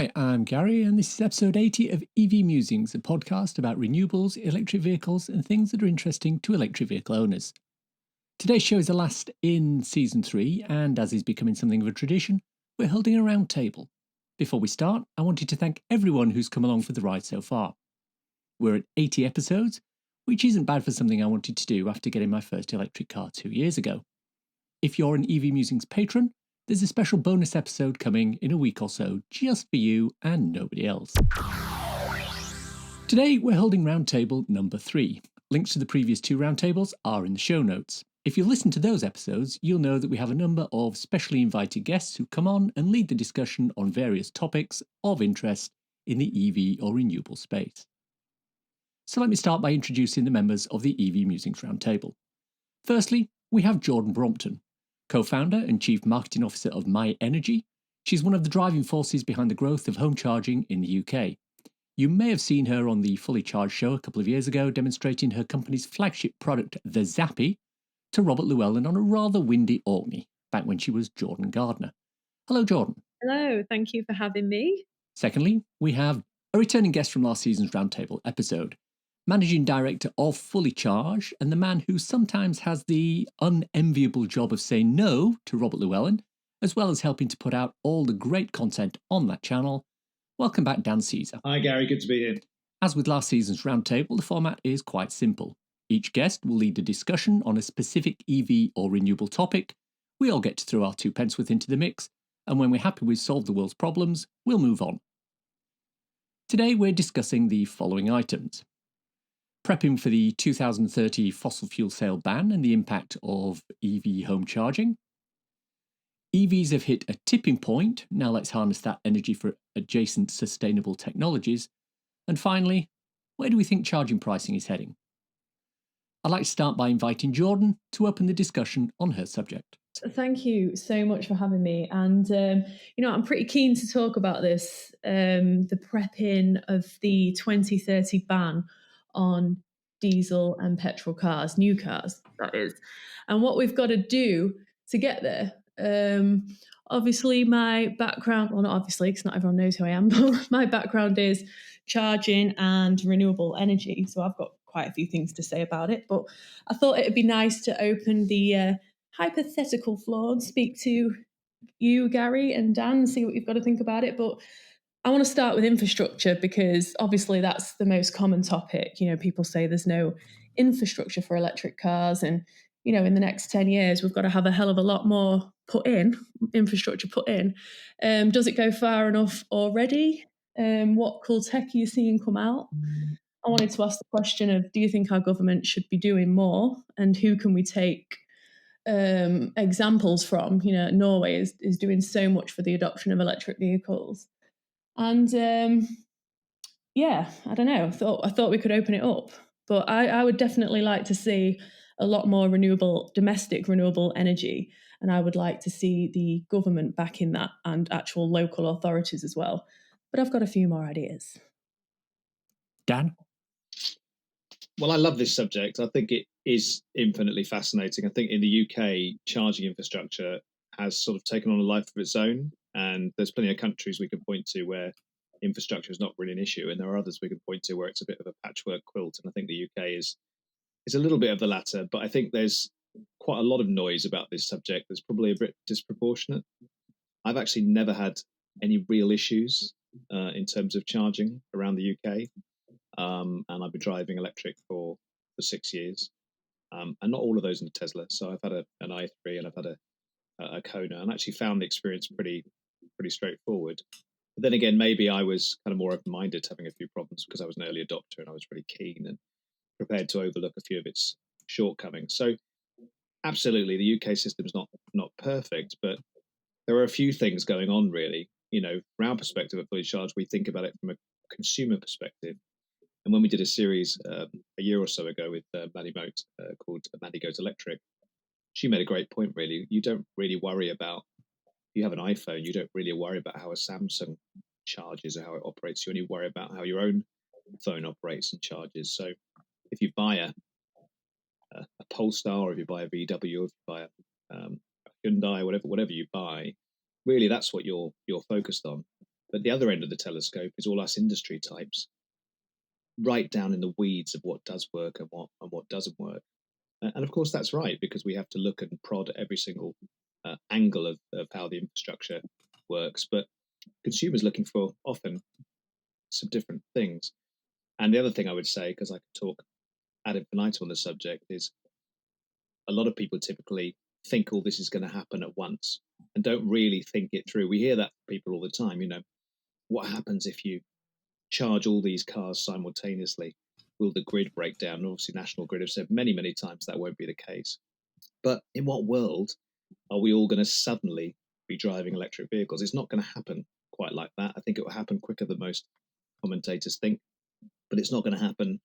Hi, I'm Gary, and this is episode 80 of EV Musings, a podcast about renewables, electric vehicles, and things that are interesting to electric vehicle owners. Today's show is the last in season 3, and as is becoming something of a tradition, we're holding a round table. Before we start, I wanted to thank everyone who's come along for the ride so far. We're at 80 episodes, which isn't bad for something I wanted to do after getting my first electric car 2 years ago. If you're an EV Musings patron, there's a special bonus episode coming in a week or so just for you and nobody else. Today we're holding roundtable number 3. Links to the previous 2 roundtables are in the show notes. If you listen to those episodes, you'll know that we have a number of specially invited guests who come on and lead the discussion on various topics of interest in the EV or renewable space. So let me start by introducing the members of the EV Musings roundtable. Firstly, we have Jordan Brompton, co-founder and chief marketing officer of My Energy. She's one of the driving forces behind the growth of home charging in the UK. You may have seen her on the Fully Charged show a couple of years ago, demonstrating her company's flagship product, the Zappy, to Robert Llewellyn on a rather windy Orkney, back when she was Jordan Gardner. Hello, Jordan. Hello, thank you for having me. Secondly, we have a returning guest from last season's roundtable episode, managing director of Fully Charged, and the man who sometimes has the unenviable job of saying no to Robert Llewellyn, as well as helping to put out all the great content on that channel. Welcome back, Dan Caesar. Hi, Gary. Good to be here. As with last season's roundtable, the format is quite simple. Each guest will lead a discussion on a specific EV or renewable topic. We all get to throw our 2 pence worth into the mix, and when we're happy we've solved the world's problems, we'll move on. Today we're discussing the following items: prepping for the 2030 fossil fuel sale ban and the impact of EV home charging. EVs have hit a tipping point, now let's harness that energy for adjacent sustainable technologies. And finally, where do we think charging pricing is heading? I'd like to start by inviting Jordan to open the discussion on her subject. Thank you so much for having me. And, I'm pretty keen to talk about this, the prepping of the 2030 ban on diesel and petrol cars, new cars, that is, and what we've got to do to get there. Obviously, my background, well, not obviously, because not everyone knows who I am, but my background is charging and renewable energy. So I've got quite a few things to say about it. But I thought it would be nice to open the hypothetical floor and speak to you, Gary, and Dan, and see what you've got to think about it. But I want to start with infrastructure because obviously that's the most common topic. People say there's no infrastructure for electric cars, and in the next 10 years, we've got to have a hell of a lot more infrastructure put in. Does it go far enough already? What cool tech are you seeing come out? I wanted to ask the question of, do you think our government should be doing more, and who can we take examples from? Norway is doing so much for the adoption of electric vehicles. And I don't know. I thought we could open it up, but I would definitely like to see a lot more domestic renewable energy, and I would like to see the government backing that and actual local authorities as well. But I've got a few more ideas. Dan? Well, I love this subject. I think it is infinitely fascinating. I think in the UK, charging infrastructure has sort of taken on a life of its own, and there's plenty of countries we can point to where infrastructure is not really an issue, and there are others we can point to where it's a bit of a patchwork quilt. And I think the UK is a little bit of the latter, but I think there's quite a lot of noise about this subject that's probably a bit disproportionate. I've actually never had any real issues in terms of charging around the UK. And I've been driving electric for 6 years, and not all of those in a Tesla. So I've had an i3 and I've had a Kona, and actually found the experience pretty straightforward. But then again, maybe I was kind of more open-minded to having a few problems because I was an early adopter and I was really keen and prepared to overlook a few of its shortcomings. So absolutely, the UK system's not perfect, but there are a few things going on really. From our perspective at Fully Charged, we think about it from a consumer perspective. And when we did a series a year or so ago with Maddie Moat called Maddie Goes Electric, she made a great point, really. You don't really worry about, if you have an iPhone, you don't really worry about how a Samsung charges or how it operates. You only worry about how your own phone operates and charges. So if you buy a Polestar, or if you buy a VW, or if you buy a Hyundai, whatever you buy, really that's what you're focused on. But the other end of the telescope is all us industry types, right down in the weeds of what does work and what doesn't work. And of course, that's right, because we have to look and prod at every single angle of how the infrastructure works. But consumers looking for often some different things. And the other thing I would say, because I could talk ad infinitum on the subject, is a lot of people typically think all this is going to happen at once and don't really think it through. We hear that from people all the time. What happens if you charge all these cars simultaneously? Will the grid break down? And obviously, National Grid have said many, many times that won't be the case. But in what world are we all going to suddenly be driving electric vehicles? It's not going to happen quite like that. I think it will happen quicker than most commentators think, but it's not going to happen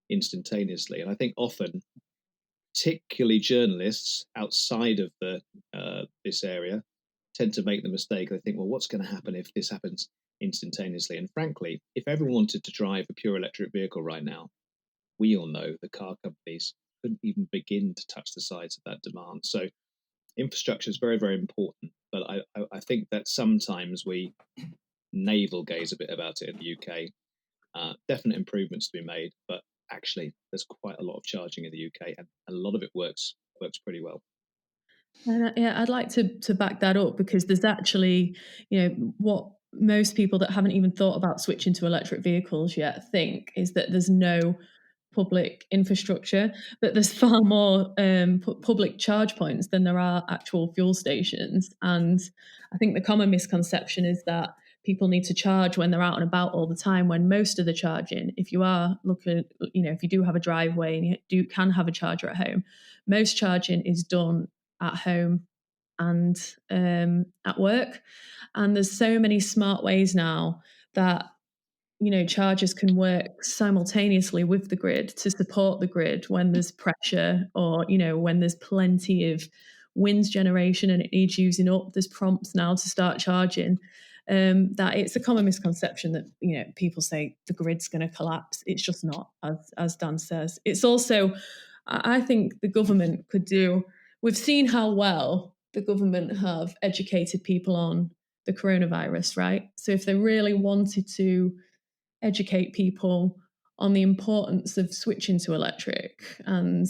instantaneously. And I think often, particularly journalists outside of this area, tend to make the mistake. They think, well, what's going to happen if this happens instantaneously? And frankly, if everyone wanted to drive a pure electric vehicle right now, we all know the car companies couldn't even begin to touch the sides of that demand. So infrastructure is very, very important. But I think that sometimes we navel gaze a bit about it in the UK. Definite improvements to be made, but actually there's quite a lot of charging in the UK, and a lot of it works pretty well. And yeah, I'd like to back that up, because there's actually, what most people that haven't even thought about switching to electric vehicles yet think is that there's no public infrastructure, but there's far more public charge points than there are actual fuel stations. And I think the common misconception is that people need to charge when they're out and about all the time, when most of the charging, if you are looking, if you do have a driveway and you can have a charger at home, most charging is done at home and at work. And there's so many smart ways now that chargers can work simultaneously with the grid to support the grid when there's pressure, or when there's plenty of wind generation and it needs using up. There's prompts now to start charging. That it's a common misconception that people say the grid's going to collapse. It's just not, as Dan says. It's also, I think the government could do. We've seen how well the government have educated people on the coronavirus, right? So if they really wanted to educate people on the importance of switching to electric, and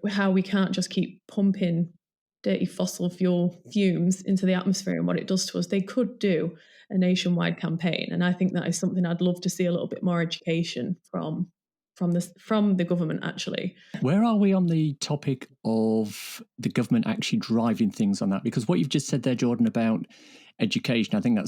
how we can't just keep pumping dirty fossil fuel fumes into the atmosphere and what it does to us, they could do a nationwide campaign. And I think that is something I'd love to see a little bit more education from the government, actually. Where are we on the topic of the government actually driving things on that? Because what you've just said there, Jordan, about education, I think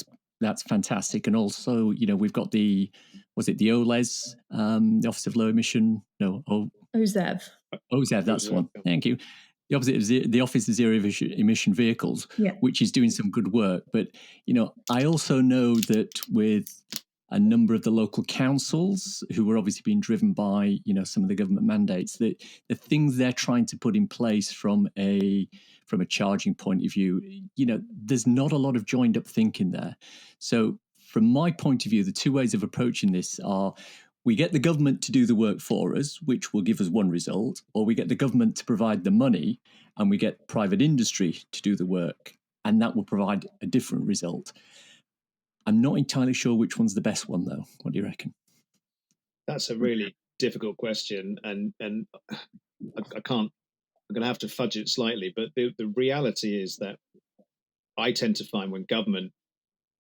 that's fantastic. And also, we've got the OLES, the Office of Low Emission, OZEV. OZEV, that's one. Thank you. The opposite is the Office of Zero Emission Vehicles, which is doing some good work. But, I also know that with a number of the local councils who were obviously being driven by, some of the government mandates, that the things they're trying to put in place from a charging point of view, there's not a lot of joined up thinking there. So from my point of view, the two ways of approaching this are: we get the government to do the work for us, which will give us one result, or we get the government to provide the money and we get private industry to do the work, and that will provide a different result. I'm not entirely sure which one's the best one, though. What do you reckon? That's a really difficult question, and I can't. I'm going to have to fudge it slightly, but the reality is that I tend to find when government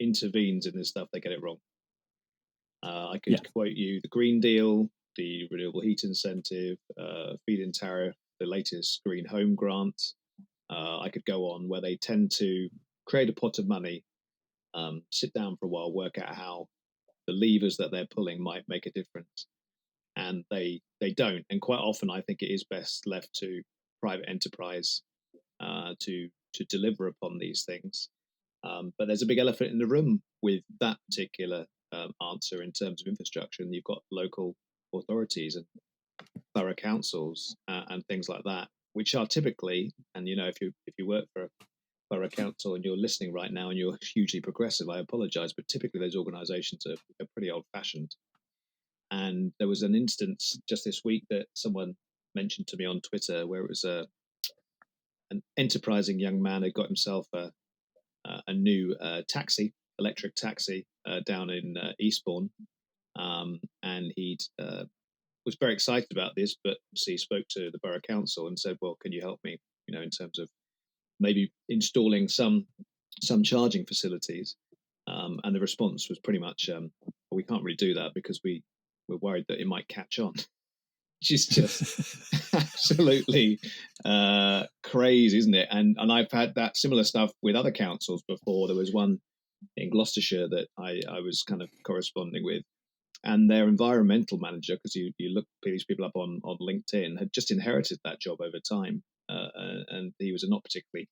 intervenes in this stuff, they get it wrong. I could quote you the Green Deal, the renewable heat incentive, feed-in tariff, the latest Green Home Grant. I could go on, where they tend to create a pot of money, sit down for a while, work out how the levers that they're pulling might make a difference, and they don't. And quite often, I think it is best left to private enterprise to deliver upon these things. But there's a big elephant in the room with that particular answer in terms of infrastructure, and you've got local authorities and borough councils and things like that, which are typically, and if you work for a borough council and you're listening right now and you're hugely progressive, I apologize, but typically those organizations are pretty old-fashioned. And there was an instance just this week that someone mentioned to me on Twitter where it was an enterprising young man who got himself a a new electric taxi down in Eastbourne, and he was very excited about this, but he spoke to the borough council and said, "Well, can you help me? In terms of maybe installing some charging facilities." And the response was pretty much, well, "We can't really do that because we're worried that it might catch on," which is just absolutely crazy, isn't it? And I've had that similar stuff with other councils before. There was one in Gloucestershire that I was kind of corresponding with, and their environmental manager, because you look these people up on LinkedIn, had just inherited that job over time, and he was a not particularly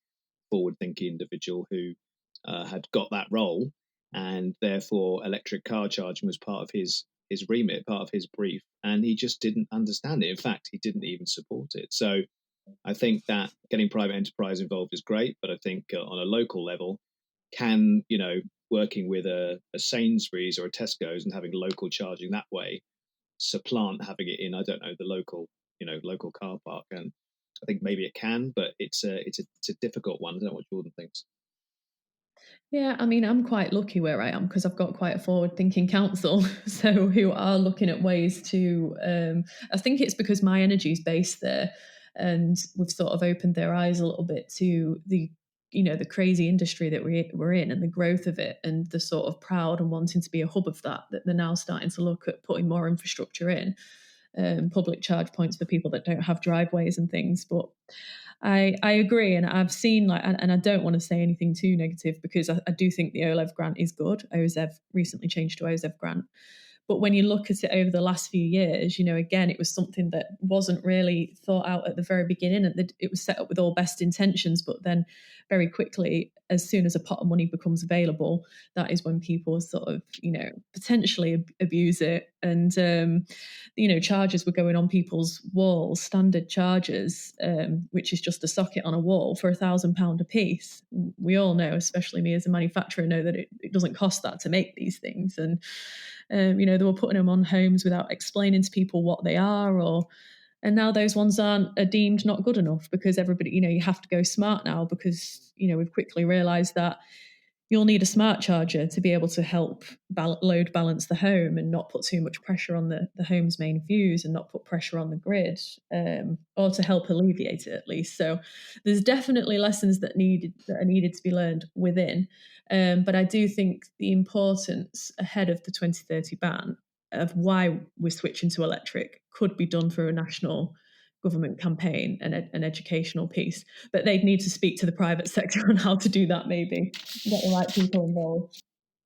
forward-thinking individual who had got that role, and therefore electric car charging was part of his remit, part of his brief, and he just didn't understand it. In fact, he didn't even support it. So I think that getting private enterprise involved is great, but I think on a local level, can working with a Sainsbury's or a Tesco's and having local charging that way supplant having it in, I don't know, the local car park? And I think maybe it can, but it's a difficult one. I don't know what Jordan thinks. Yeah, I mean, I'm quite lucky where I am because I've got quite a forward-thinking council, so who are looking at ways to. I think it's because my energy is based there, and we've sort of opened their eyes a little bit to the crazy industry that we're in and the growth of it, and the sort of proud and wanting to be a hub of that they're now starting to look at putting more infrastructure in, public charge points for people that don't have driveways and things, but. I agree, and I've seen and I don't want to say anything too negative because I do think the OLEV grant is good. OZEV recently changed to OZEV grant, but when you look at it over the last few years, again, it was something that wasn't really thought out at the very beginning, and it was set up with all best intentions, but then very quickly, as soon as a pot of money becomes available, that is when people sort of, potentially abuse it. And, chargers were going on people's walls, standard chargers, which is just a socket on a wall for £1,000 a piece. We all know, especially me as a manufacturer, know that it doesn't cost that to make these things. And, they were putting them on homes without explaining to people what they are, and now those ones are deemed not good enough because everybody, you have to go smart now because, we've quickly realized that you'll need a smart charger to be able to help load balance the home and not put too much pressure on the home's main fuse and not put pressure on the grid, or to help alleviate it at least. So there's definitely lessons that are needed to be learned within. But I do think the importance ahead of the 2030 ban of why we're switching to electric could be done through a national government campaign and an educational piece, but they'd need to speak to the private sector on how to do that, maybe get the right people involved.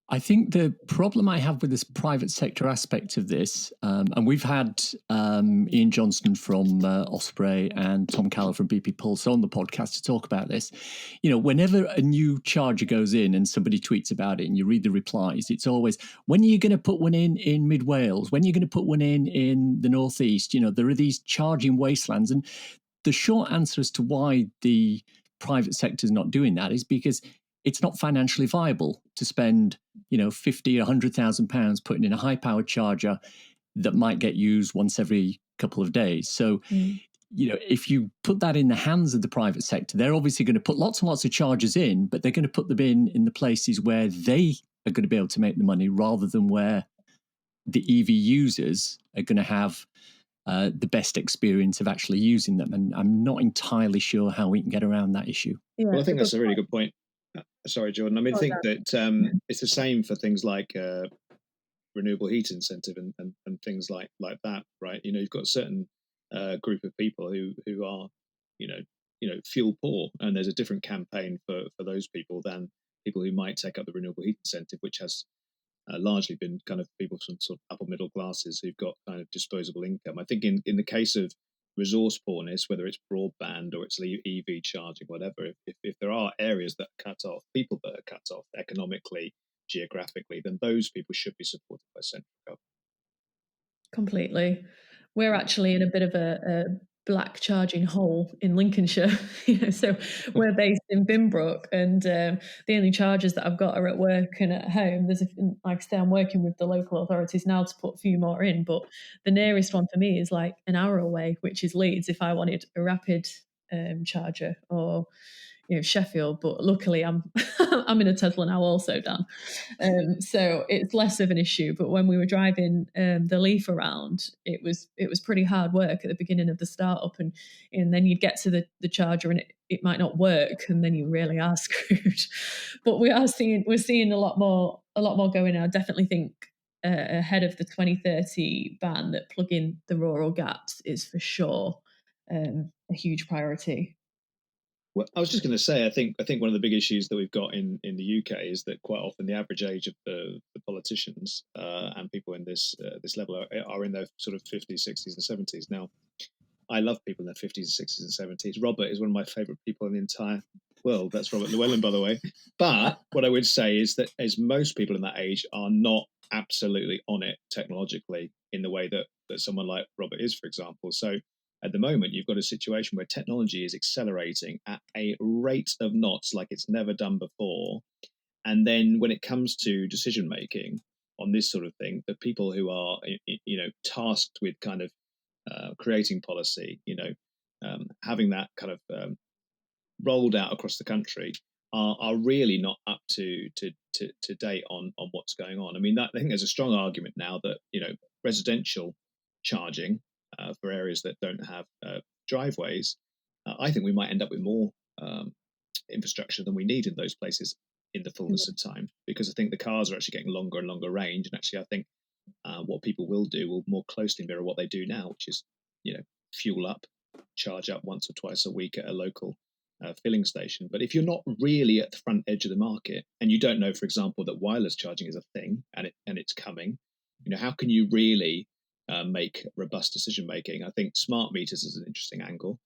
I think the problem I have with this private sector aspect of this, and we've had Ian Johnston from Osprey and Tom Callow from BP Pulse on the podcast to talk about this. Whenever a new charger goes in and somebody tweets about it and you read the replies, it's always, when are you going to put one in Mid Wales? When are you going to put one in the Northeast? There are these charging wastelands. And the short answer as to why the private sector is not doing that is because it's not financially viable to spend, £50,000 or £100,000 putting in a high-powered charger that might get used once every couple of days. So, if you put that in the hands of the private sector, they're obviously going to put lots and lots of chargers in, but they're going to put them in the places where they are going to be able to make the money rather than where the EV users are going to have the best experience of actually using them. And I'm not entirely sure how we can get around that issue. Yeah, well, I think that's a really good point. Sorry, Jordan. I mean, I think that it's the same for things like renewable heat incentive and things like that, right? You've got a certain group of people who are, fuel poor, and there's a different campaign for those people than people who might take up the renewable heat incentive, which has largely been kind of people from sort of upper middle classes who've got kind of disposable income. I think in the case of resource poorness, whether it's broadband or it's EV charging, whatever, if there are areas that are cut off, people that are cut off economically, geographically, then those people should be supported by central government. Completely. We're actually in a bit of a black charging hole in Lincolnshire. So we're based in Bimbrook, and the only chargers that I've got are at work and at home. Like I say, I'm working with the local authorities now to put a few more in, but the nearest one for me is like an hour away, which is Leeds, if I wanted a rapid charger, or Sheffield, but luckily I'm I'm in a Tesla now also, Dan. So it's less of an issue. But when we were driving the Leaf around, it was pretty hard work at the beginning of the startup, and then you'd get to the charger and it might not work, and then you really are screwed. But we're seeing a lot more going on. I definitely think ahead of the 2030 ban that plugging the rural gaps is for sure a huge priority. Well, I was just going to say, I think one of the big issues that we've got in the UK is that quite often the average age of the politicians and people in this level are in their sort of 50s, 60s, and 70s. Now, I love people in their 50s, 60s, and 70s. Robert is one of my favourite people in the entire world. That's Robert Llewellyn, by the way. But what I would say is that as most people in that age are not absolutely on it technologically in the way that someone like Robert is, for example. So at the moment, you've got a situation where technology is accelerating at a rate of knots like it's never done before. And then when it comes to decision making on this sort of thing, the people who are, tasked with kind of creating policy, having that kind of rolled out across the country are really not up to date on what's going on. I mean, I think there's a strong argument now that residential charging for areas that don't have driveways, I think we might end up with more infrastructure than we need in those places in the fullness of time, because I think the cars are actually getting longer and longer range, and actually I think what people will do will more closely mirror what they do now, which is fuel up, charge up once or twice a week at a local filling station. But if you're not really at the front edge of the market and you don't know, for example, that wireless charging is a thing and it's coming, how can you really make robust decision making? I think smart meters is an interesting angle.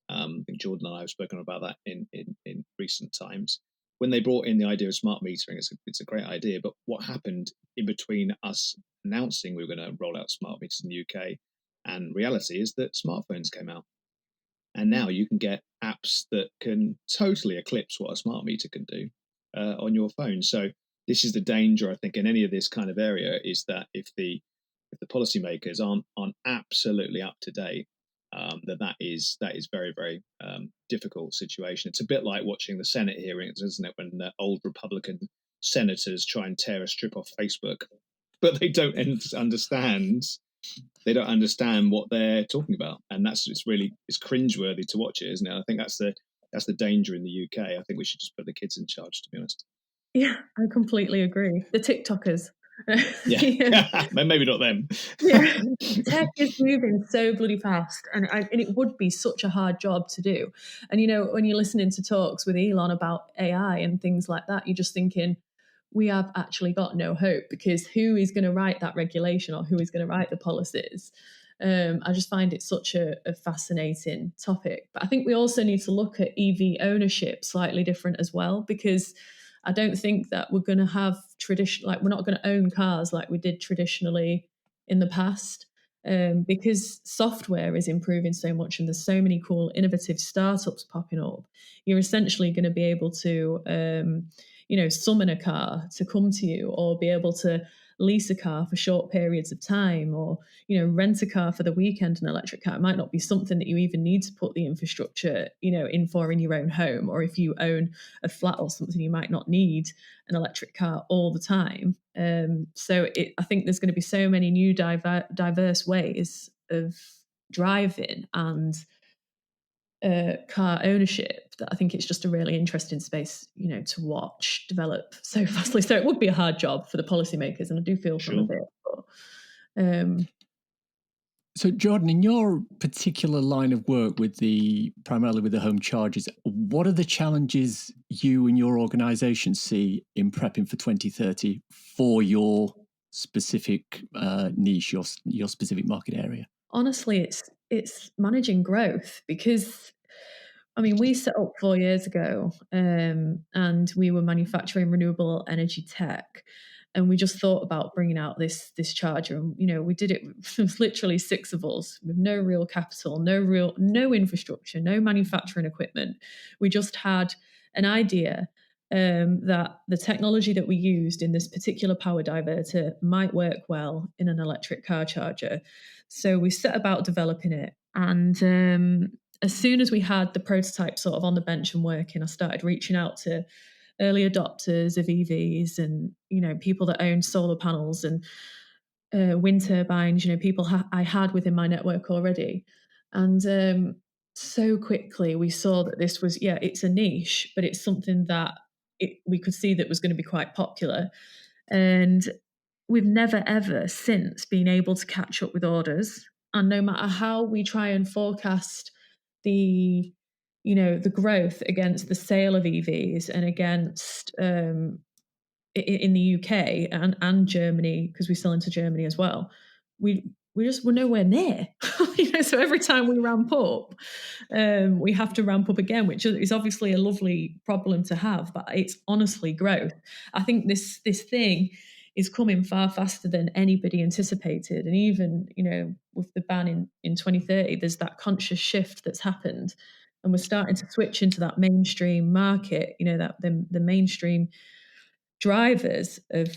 I think Jordan and I have spoken about that in recent times. When they brought in the idea of smart metering, it's a great idea. But what happened in between us announcing we were going to roll out smart meters in the UK and reality is that smartphones came out. And now you can get apps that can totally eclipse what a smart meter can do on your phone. So this is the danger, I think, in any of this kind of area, is that if the policymakers aren't absolutely up to date, that is very, very difficult situation. It's a bit like watching the Senate hearings, isn't it, when the old Republican senators try and tear a strip off Facebook, but they don't understand. They don't understand what they're talking about, and it's cringeworthy to watch it, isn't it? I think that's the danger in the UK. I think we should just put the kids in charge, to be honest. Yeah, I completely agree. The TikTokers. Yeah, maybe not them. Yeah, tech is moving so bloody fast, and it would be such a hard job to do. And when you're listening to talks with Elon about AI and things like that, you're just thinking, we have actually got no hope, because who is going to write that regulation or who is going to write the policies? I just find it such a fascinating topic. But I think we also need to look at EV ownership slightly different as well, because I don't think that we're going to have we're not going to own cars like we did traditionally in the past, because software is improving so much and there's so many cool innovative startups popping up. You're essentially going to be able to summon a car to come to you, or be able to lease a car for short periods of time, or rent a car for the weekend, an electric car. It might not be something that you even need to put the infrastructure in for in your own home, or if you own a flat or something, you might not need an electric car all the time. So I think there's going to be so many new diverse ways of driving and car ownership that I think it's just a really interesting space, to watch develop so fastly. So it would be a hard job for the policymakers, and I do feel for them a bit. So, Jordan, in your particular line of work primarily with the home chargers, what are the challenges you and your organisation see in prepping for 2030 for your specific niche, your specific market area? Honestly, it's managing growth, because we set up 4 years ago, and we were manufacturing renewable energy tech, and we just thought about bringing out this charger. And we did it. It was literally 6 of us with no real capital, no infrastructure, no manufacturing equipment. We just had an idea that the technology that we used in this particular power diverter might work well in an electric car charger. So we set about developing it, and as soon as we had the prototype sort of on the bench and working, I started reaching out to early adopters of EVs and, people that own solar panels and wind turbines, people I had within my network already. And so quickly we saw that this was, it's a niche, but it's something that we could see that was going to be quite popular. And we've never, ever since been able to catch up with orders. And no matter how we try and forecast the growth against the sale of EVs and against in the UK and Germany, because we sell into Germany as well, we're nowhere near. So every time we ramp up, we have to ramp up again, which is obviously a lovely problem to have, but it's honestly growth. I think this thing is coming far faster than anybody anticipated. And even, with the ban in 2030, there's that conscious shift that's happened. And we're starting to switch into that mainstream market, that the mainstream drivers of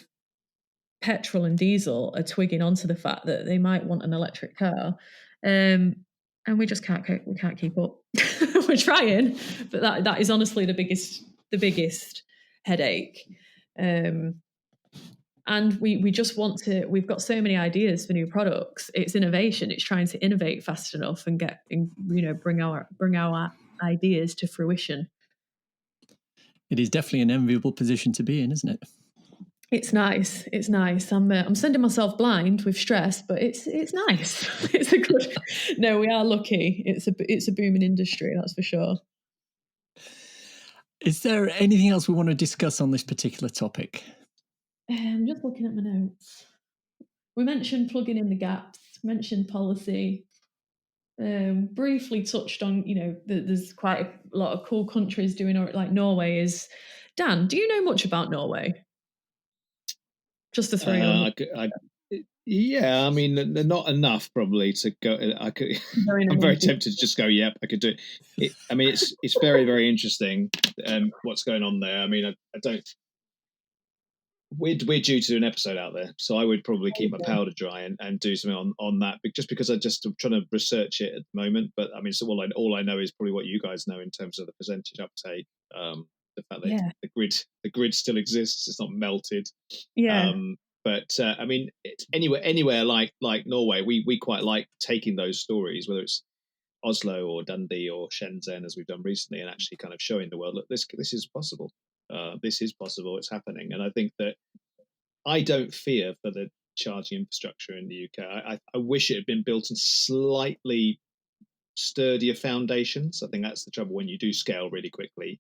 petrol and diesel are twigging onto the fact that they might want an electric car. And we just can't keep up. We're trying, but that is honestly the biggest headache. And we just want to, we've got so many ideas for new products. It's innovation. It's trying to innovate fast enough and bring our ideas to fruition. It is definitely an enviable position to be in, isn't it? It's nice. It's nice. I'm sending myself blind with stress, but it's nice. It's a good. No, we are lucky. It's a booming industry, that's for sure. Is there anything else we want to discuss on this particular topic? I'm just looking at my notes. We mentioned plugging in the gaps. Mentioned policy. Briefly touched on, there's quite a lot of cool countries doing it, like Norway is. Dan, do you know much about Norway? Just to throw you on. Yeah, I mean, not enough probably to go. I'm very tempted to just go. Yep, I could do it. I mean, it's very, very interesting. What's going on there? I mean, I don't. We're due to do an episode out there, so I would probably keep my powder dry and do something on that, just because I'm trying to research it at the moment. But I mean, so all I know is probably what you guys know in terms of the percentage uptake. The fact that the grid still exists; it's not melted. Yeah. But I mean, anywhere like Norway, we quite like taking those stories, whether it's Oslo or Dundee or Shenzhen, as we've done recently, and actually kind of showing the world, look, this is possible. This is possible. It's happening. And I think that I don't fear for the charging infrastructure in the UK. I wish it had been built on slightly sturdier foundations. I think that's the trouble when you do scale really quickly,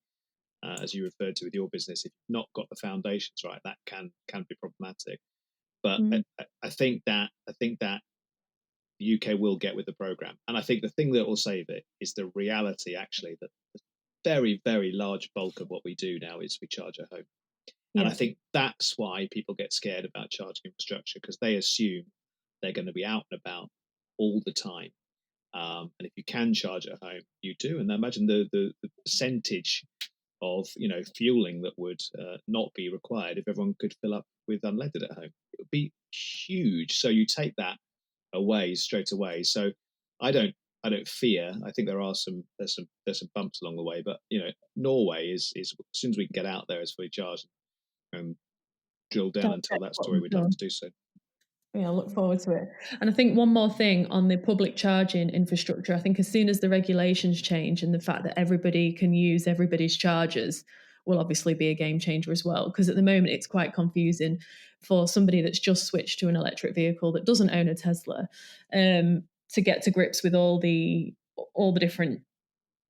as you referred to with your business. If you've not got the foundations right, that can be problematic. But I think that the UK will get with the program, and I think the thing that will save it is the reality, actually, that the very, very large bulk of what we do now is we charge at home. Yeah. And I think that's why people get scared about charging infrastructure, because they assume they're going to be out and about all the time. And if you can charge at home, you do. And imagine the percentage of fueling that would not be required if everyone could fill up with unleaded at home. It would be huge. So you take that away straight away. So I don't fear. I think there's some bumps along the way, but Norway is as soon as we can get out there as fully charged and drill down and tell that story, we'd love to do so. Yeah, I look forward to it. And I think one more thing on the public charging infrastructure, I think as soon as the regulations change and the fact that everybody can use everybody's chargers will obviously be a game changer as well. Because at the moment it's quite confusing for somebody that's just switched to an electric vehicle that doesn't own a Tesla to get to grips with all the different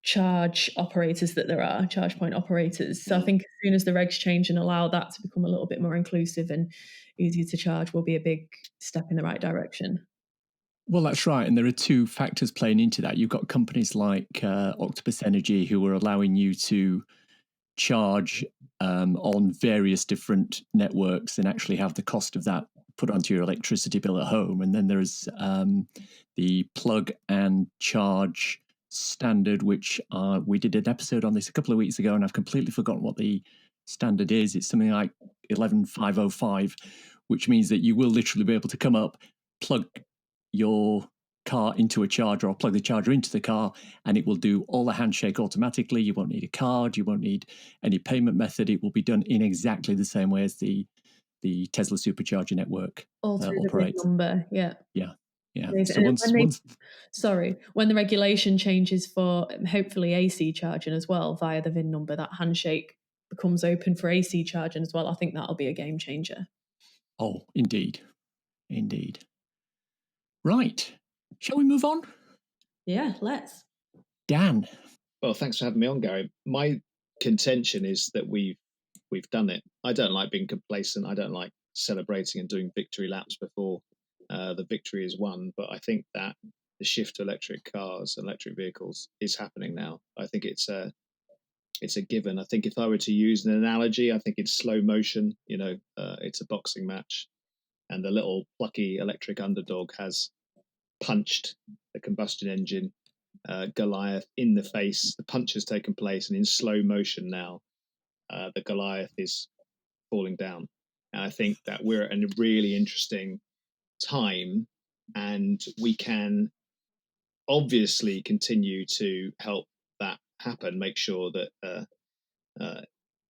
charge operators that there are, charge point operators. So I think as soon as the regs change and allow that to become a little bit more inclusive and easier to charge will be a big step in the right direction. Well, that's right. And there are two factors playing into that. You've got companies like Octopus Energy who are allowing you to charge on various different networks and actually have the cost of that put onto your electricity bill at home. And then there's the plug and charge standard, which we did an episode on this a couple of weeks ago, and I've completely forgotten what the standard is. It's something like 11505, which means that you will literally be able to come up, plug your car into a charger or plug the charger into the car, and it will do all the handshake automatically. You won't need a card. You won't need any payment method. It will be done in exactly the same way as the Tesla supercharger network all through the VIN operates. number. Yeah. So when the regulation changes for hopefully AC charging as well via the VIN number, that handshake becomes open for AC charging as well. I think that'll be a game changer. Oh, indeed. Right. Shall we move on? Yeah, let's. Dan. Well, thanks for having me on, Gary. My contention is that we've done it. I don't like being complacent. I don't like celebrating and doing victory laps before the victory is won. But I think that the shift to electric cars and electric vehicles is happening now. I think it's a given. I think if I were to use an analogy, I think it's slow motion. It's a boxing match, and the little plucky electric underdog has punched the combustion engine Goliath in the face. The punch has taken place, and in slow motion now, the Goliath is falling down. And I think that we're at a really interesting time, and we can obviously continue to help that happen, make sure that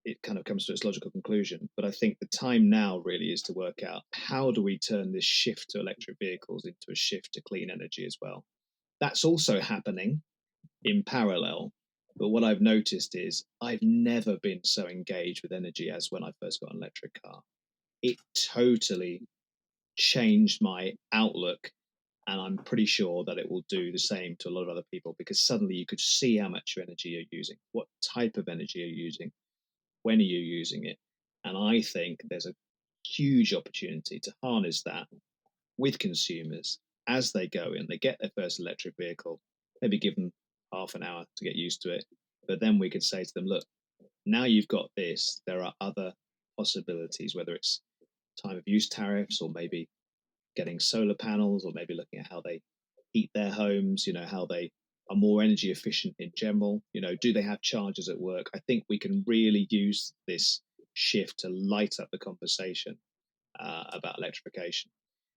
it kind of comes to its logical conclusion. But I think the time now really is to work out, how do we turn this shift to electric vehicles into a shift to clean energy as well? That's also happening in parallel. But what I've noticed is I've never been so engaged with energy as when I first got an electric car. It totally changed my outlook, and I'm pretty sure that it will do the same to a lot of other people, because suddenly you could see how much energy you're using, what type of energy you're using, when are you using it. And I think there's a huge opportunity to harness that with consumers as they go in, they get their first electric vehicle, maybe give them half an hour to get used to it. But then we could say to them, look, now you've got this, there are other possibilities, whether it's time of use tariffs, or maybe getting solar panels, or maybe looking at how they heat their homes, how they are more energy efficient in general. Do they have chargers at work? I think we can really use this shift to light up the conversation about electrification.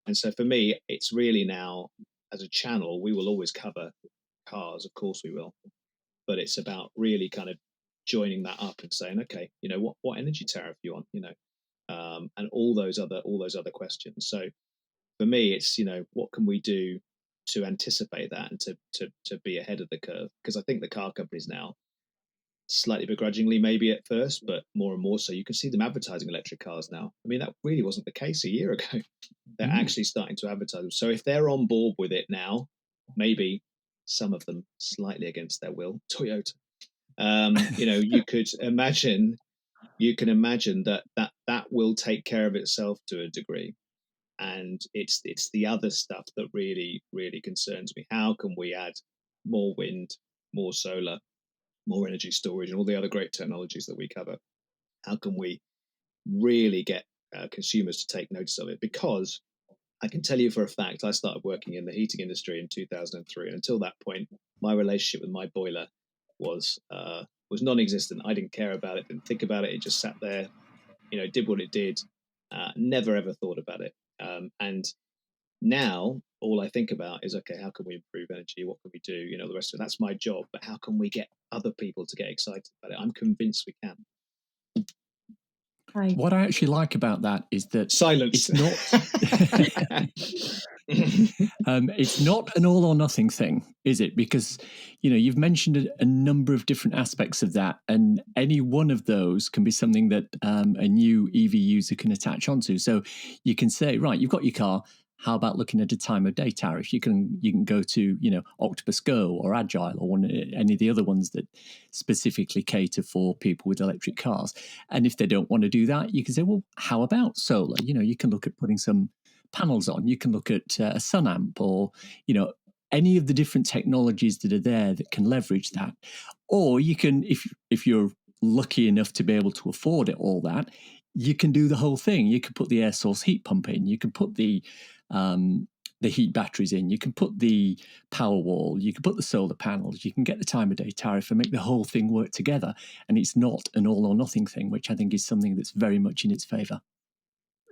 And so for me, it's really now, as a channel, we will always cover cars, of course we will, but it's about really kind of joining that up and saying, okay, what energy tariff you on, and all those other questions. So for me, it's, what can we do to anticipate that and to be ahead of the curve? Because I think the car companies now, slightly begrudgingly maybe at first, but more and more so, you can see them advertising electric cars now. I mean, that really wasn't the case a year ago. They're actually starting to advertise them. So if they're on board with it now, maybe some of them slightly against their will, Toyota, you can imagine that will take care of itself to a degree. And it's the other stuff that really, really concerns me. How can we add more wind, more solar, more energy storage, and all the other great technologies that we cover? How can we really get consumers to take notice of it? Because I can tell you for a fact, I started working in the heating industry in 2003, and until that point, my relationship with my boiler was non-existent. I didn't care about it, didn't think about it. It just sat there, did what it did. Never ever thought about it. And now all I think about is, okay, how can we improve energy? What can we do? The rest of it. That's my job. But how can we get other people to get excited about it? I'm convinced we can. What I actually like about that is that silence. It's not an all or nothing thing, is it? Because, you've mentioned a number of different aspects of that, and any one of those can be something that a new EV user can attach onto. So you can say, right, you've got your car. How about looking at a time of day tariff? You can go to, Octopus Go or Agile or any of the other ones that specifically cater for people with electric cars. And if they don't want to do that, you can say, well, how about solar? You can look at putting some panels on. You can look at a sun amp, or, any of the different technologies that are there that can leverage that. Or you can, if you're lucky enough to be able to afford it, all that, you can do the whole thing. You can put the air source heat pump in. You can put the heat batteries in. You can put the power wall. You can put the solar panels. You can get the time of day tariff and make the whole thing work together. And it's not an all or nothing thing, which I think is something that's very much in its favour.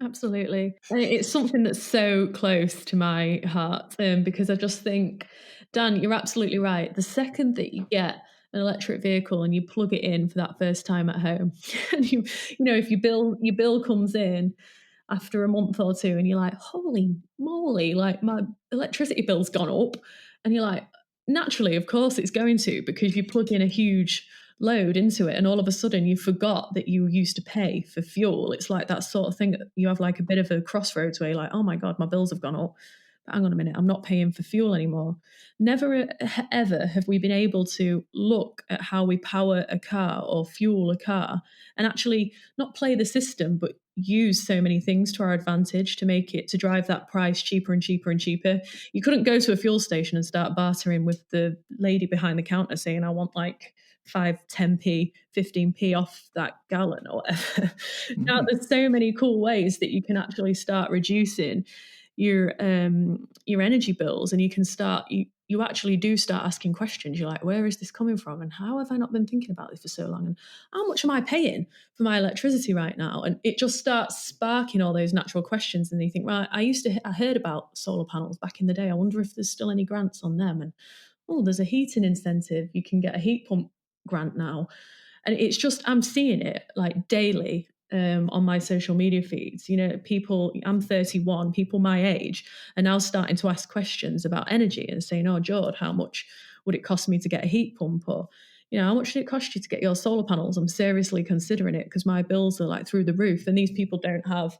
Absolutely. And it's something that's so close to my heart, because I just think, Dan, you're absolutely right. The second that you get an electric vehicle and you plug it in for that first time at home, and if your bill comes in after a month or two, and you're like, holy moly, like my electricity bill's gone up, and you're like, naturally, of course, it's going to, because you plug in a huge load into it and all of a sudden you forgot that you used to pay for fuel. It's like that sort of thing that you have like a bit of a crossroads where you're like, oh my God, my bills have gone up. But hang on a minute, I'm not paying for fuel anymore. Never ever have we been able to look at how we power a car or fuel a car and actually not play the system, but use so many things to our advantage to drive that price cheaper and cheaper and cheaper. You couldn't go to a fuel station and start bartering with the lady behind the counter saying, I want like 5, 10p, 15p off that gallon or whatever. Now there's so many cool ways that you can actually start reducing your energy bills, and you can start you actually do start asking questions. You're like, where is this coming from, and how have I not been thinking about this for so long, and how much am I paying for my electricity right now? And it just starts sparking all those natural questions, and you think, right, I heard about solar panels back in the day. I wonder if there's still any grants on them, and oh, there's a heating incentive. You can get a heat pump grant now. And it's just, I'm seeing it like daily on my social media feeds. People, I'm 31, people my age are now starting to ask questions about energy and saying, oh, Jord, how much would it cost me to get a heat pump? Or, how much did it cost you to get your solar panels? I'm seriously considering it because my bills are like through the roof, and these people don't have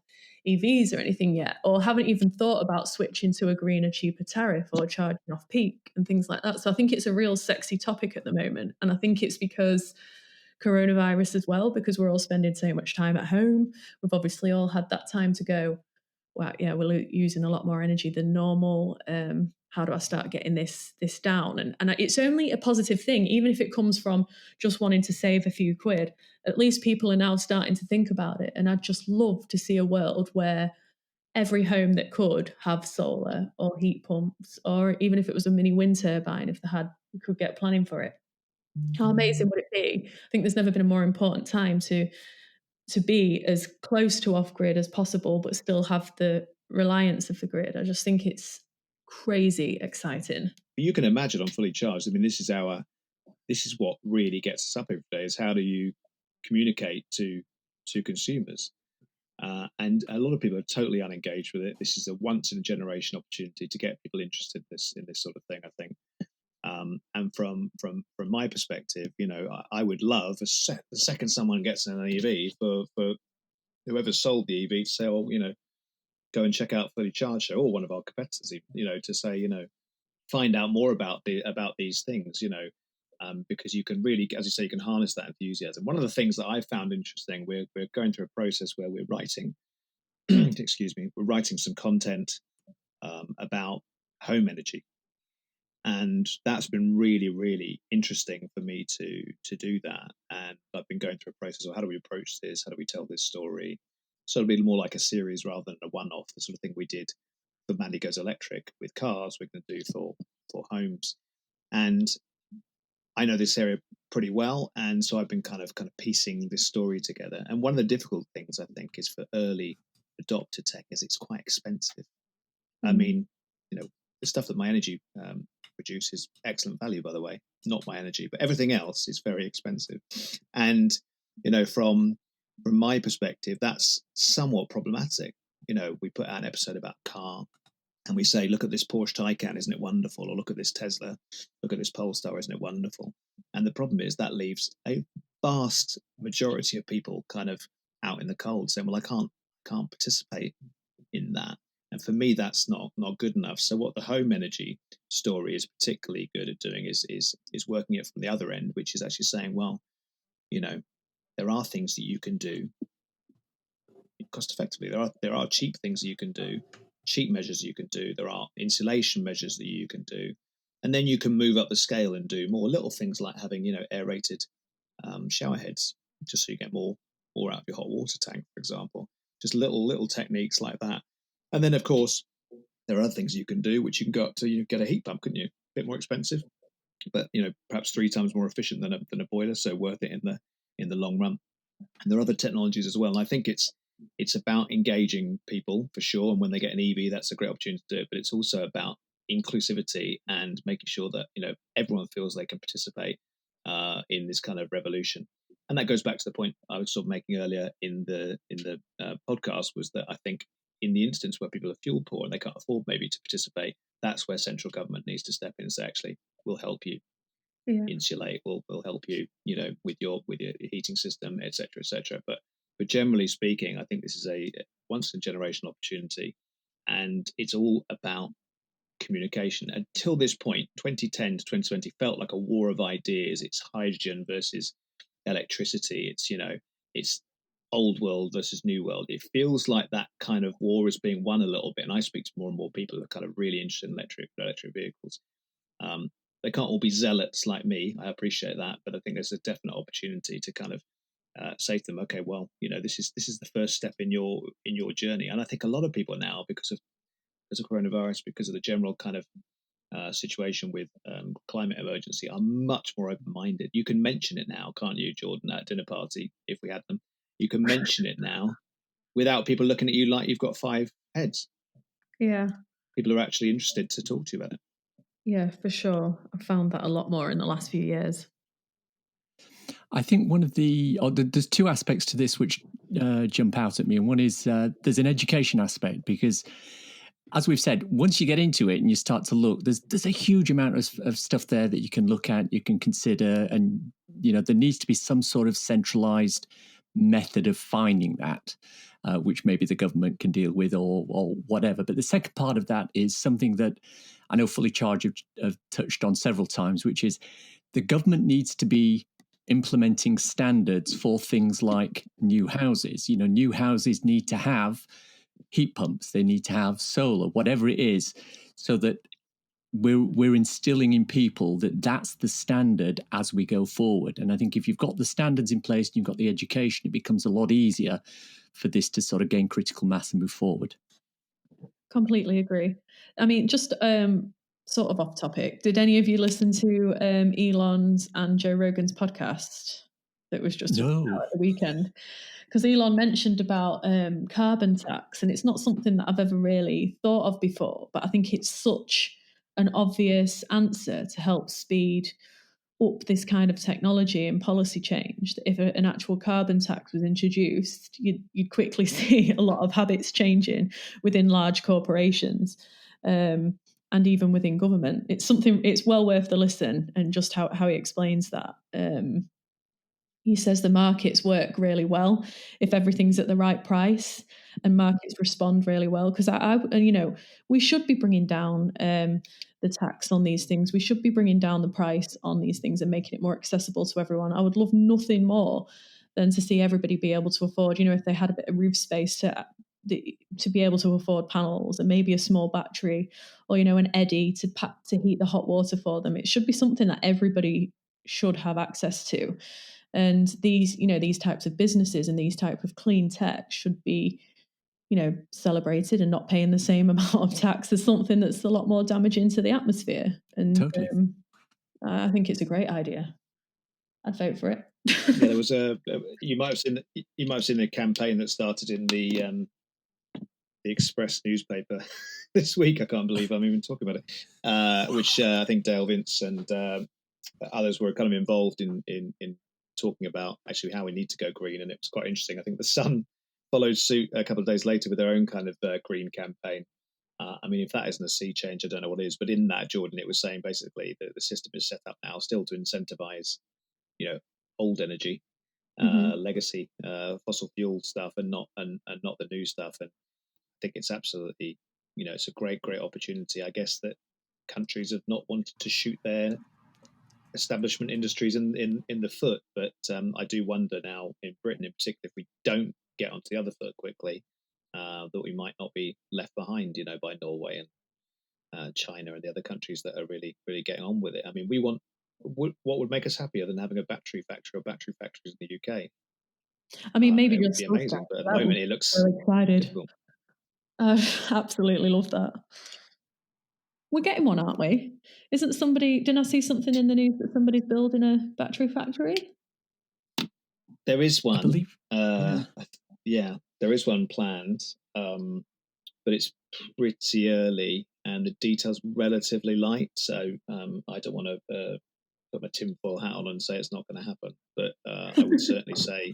EVs or anything yet, or haven't even thought about switching to a greener, cheaper tariff or charging off peak and things like that. So I think it's a real sexy topic at the moment. And I think it's because coronavirus as well, because we're all spending so much time at home. We've obviously all had that time to go, well, yeah, we're using a lot more energy than normal. How do I start getting this down? And it's only a positive thing, even if it comes from just wanting to save a few quid. At least people are now starting to think about it. And I'd just love to see a world where every home that could have solar or heat pumps, or even if it was a mini wind turbine, if we could get planning for it. How amazing would it be? I think there's never been a more important time to be as close to off grid as possible, but still have the reliance of the grid. I just think it's crazy exciting. You can imagine on Fully Charged. I mean, this is what really gets us up every day, is how do you communicate to consumers? And a lot of people are totally unengaged with it. This is a once in a generation opportunity to get people interested in this sort of thing, I think. And from my perspective, I would love the second someone gets an EV for whoever sold the EV to say, oh, go and check out Fully Charged, or one of our competitors, to say, find out more about these things, because you can really, as you say, you can harness that enthusiasm. One of the things that I found interesting, we're going through a process where we're writing, excuse me, we're writing some content about home energy. And that's been really, really interesting for me to do that. And I've been going through a process of how do we approach this? How do we tell this story? So it'll be more like a series rather than a one-off, the sort of thing we did for Mandy Goes Electric with cars, we're going to do for homes. And I know this area pretty well, and so I've been kind of piecing this story together. And one of the difficult things, I think, is for early adopter tech is it's quite expensive. I mean, the stuff that my energy produces excellent value, by the way, not my energy, but everything else is very expensive. And from my perspective, that's somewhat problematic. We put out an episode about car, and we say, look at this Porsche Taycan, isn't it wonderful? Or look at this Tesla, look at this Polestar, isn't it wonderful? And the problem is that leaves a vast majority of people kind of out in the cold, saying, well, I can't participate in that. And for me, that's not good enough. So what the home energy story is particularly good at doing is working it from the other end, which is actually saying, well, there are things that you can do cost effectively. There are cheap things that you can do, cheap measures you can do. There are insulation measures that you can do, and then you can move up the scale and do more little things like having aerated shower heads, just so you get more out of your hot water tank, for example. Just little techniques like that. And then, of course, there are other things you can do, which you can go up to. Get a heat pump, couldn't you? A bit more expensive, but perhaps 3 times more efficient than a boiler, so worth it in the long run. And there are other technologies as well. And I think it's it's about engaging people for sure. And when they get an EV, that's a great opportunity to do it. But it's also about inclusivity and making sure that everyone feels they can participate in this kind of revolution. And that goes back to the point I was sort of making earlier in the podcast, was that I think in the instance where people are fuel poor and they can't afford maybe to participate, that's where central government needs to step in and say, actually, we'll help you insulate, we'll help you, with your heating system, etc., etc. But generally speaking, I think this is a once in a generation opportunity, and it's all about communication. Until this point, 2010 to 2020 felt like a war of ideas. It's hydrogen versus electricity. It's old world versus new world. It feels like that kind of war is being won a little bit. And I speak to more and more people who are kind of really interested in electric vehicles. They can't all be zealots like me. I appreciate that, but I think there's a definite opportunity to kind of say to them, okay, well, this is the first step in your journey. And I think a lot of people now, because of coronavirus, because of the general kind of situation with climate emergency, are much more open-minded. You can mention it now, can't you, Jordan, at a dinner party, if we had them? You can mention it now without people looking at you like you've got 5 heads. Yeah. People are actually interested to talk to you about it. Yeah, for sure. I've found that a lot more in the last few years. I think there's 2 aspects to this which jump out at me. And one is there's an education aspect, because as we've said, once you get into it and you start to look, there's a huge amount of stuff there that you can look at, you can consider, and there needs to be some sort of centralized method of finding that, which maybe the government can deal with or whatever. But the second part of that is something that I know Fully Charged have touched on several times, which is the government needs to be implementing standards for things like new houses. New houses need to have heat pumps, they need to have solar, whatever it is, so that we're instilling in people that that's the standard as we go forward. And I think if you've got the standards in place and you've got the education, it becomes a lot easier for this to sort of gain critical mass and move forward. Completely agree. I mean, just sort of off topic, did any of you listen to Elon's and Joe Rogan's podcast that was just No. at the weekend? Because Elon mentioned about carbon tax, and it's not something that I've ever really thought of before, but I think it's such an obvious answer to help speed up this kind of technology and policy change, that if an actual carbon tax was introduced, you'd quickly see a lot of habits changing within large corporations, and even within government. It's well worth the listen, and just how he explains that. He says the markets work really well if everything's at the right price, and markets respond really well. Because we should be bringing down the tax on these things. We should be bringing down the price on these things and making it more accessible to everyone. I would love nothing more than to see everybody be able to afford, if they had a bit of roof space to be able to afford panels and maybe a small battery, or an eddy to heat the hot water for them. It should be something that everybody should have access to. And these types of businesses and these type of clean tech should be celebrated and not paying the same amount of tax as something that's a lot more damaging to the atmosphere. And Totally. I think it's a great idea. I'd vote for it. Yeah, there was you might have seen the campaign that started in the Express newspaper this week. I can't believe I'm even talking about it. Which I think Dale Vince and others were kind of involved in talking about actually how we need to go green, and it was quite interesting. I think the Sun followed suit a couple of days later with their own kind of green campaign. I mean, if that isn't a sea change, I don't know what is. But in that, Jordan, it was saying basically that the system is set up now still to incentivize, old energy, legacy, fossil fuel stuff, and not the new stuff. And I think it's absolutely, it's a great opportunity. I guess that countries have not wanted to shoot their establishment industries in the foot, but I do wonder now in Britain in particular, if we don't get onto the other foot quickly, that we might not be left behind, by Norway and China and the other countries that are really getting on with it. I mean, what would make us happier than having a battery factory or battery factories in the UK? I mean, maybe it would just be amazing, but at the moment it looks so excited. difficult. I absolutely love that. We're getting one, aren't we? Didn't I see something in the news that somebody's building a battery factory? There is one. I believe. Yeah. There is one planned, but it's pretty early and the details relatively light. So I don't want to put my tinfoil hat on and say it's not going to happen. But I would certainly say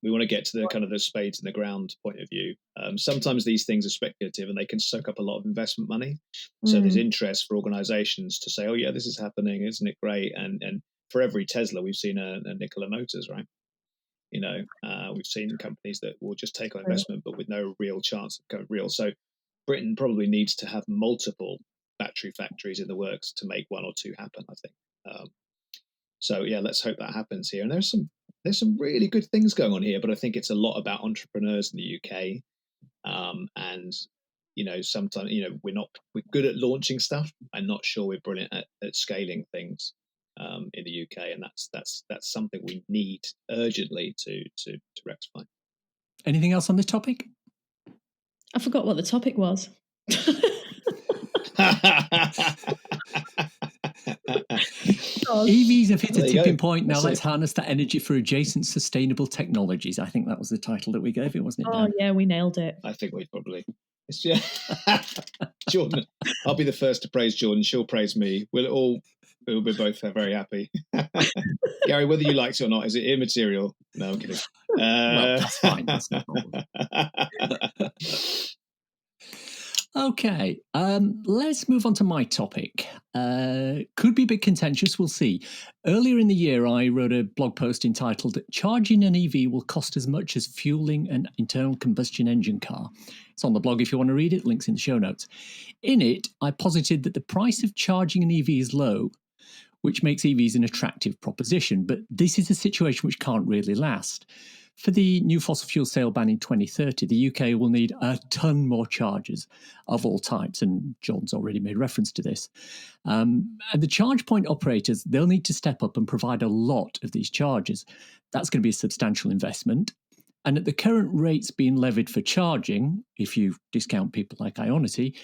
we want to get to the kind of the spades in the ground point of view. Sometimes these things are speculative and they can soak up a lot of investment money. So there's interest for organizations to say, oh, yeah, this is happening. Isn't it great? And for every Tesla, we've seen a Nikola Motors, right? We've seen companies that will just take on investment, but with no real chance of going real. So Britain probably needs to have multiple battery factories in the works to make one or two happen, I think. So yeah, let's hope that happens here. And there's some really good things going on here, but I think it's a lot about entrepreneurs in the UK. And sometimes we're good at launching stuff. I'm not sure we're brilliant at scaling things in the UK, and that's something we need urgently to rectify. Anything else on this topic? I forgot what the topic was. EVs have hit a tipping point. Now let's harness that energy for adjacent sustainable technologies. I think that was the title that we gave it, wasn't it? Oh, yeah, we nailed it. I think we probably. Jordan, I'll be the first to praise Jordan. She'll praise me. We'll be both very happy. Gary, whether you liked it or not, is it immaterial? No, I'm kidding. Well, that's fine. That's no problem. Okay, let's move on to my topic. Could be a bit contentious, we'll see. Earlier in the year, I wrote a blog post entitled "Charging an EV will cost as much as fueling an internal combustion engine car." It's on the blog if you want to read it, links in the show notes. In it, I posited that the price of charging an EV is low, which makes EVs an attractive proposition, but this is a situation which can't really last. For the new fossil fuel sale ban in 2030, the UK will need a ton more chargers of all types, and John's already made reference to this. And the charge point operators, they'll need to step up and provide a lot of these chargers. That's going to be a substantial investment. And at the current rates being levied for charging, if you discount people like Ionity,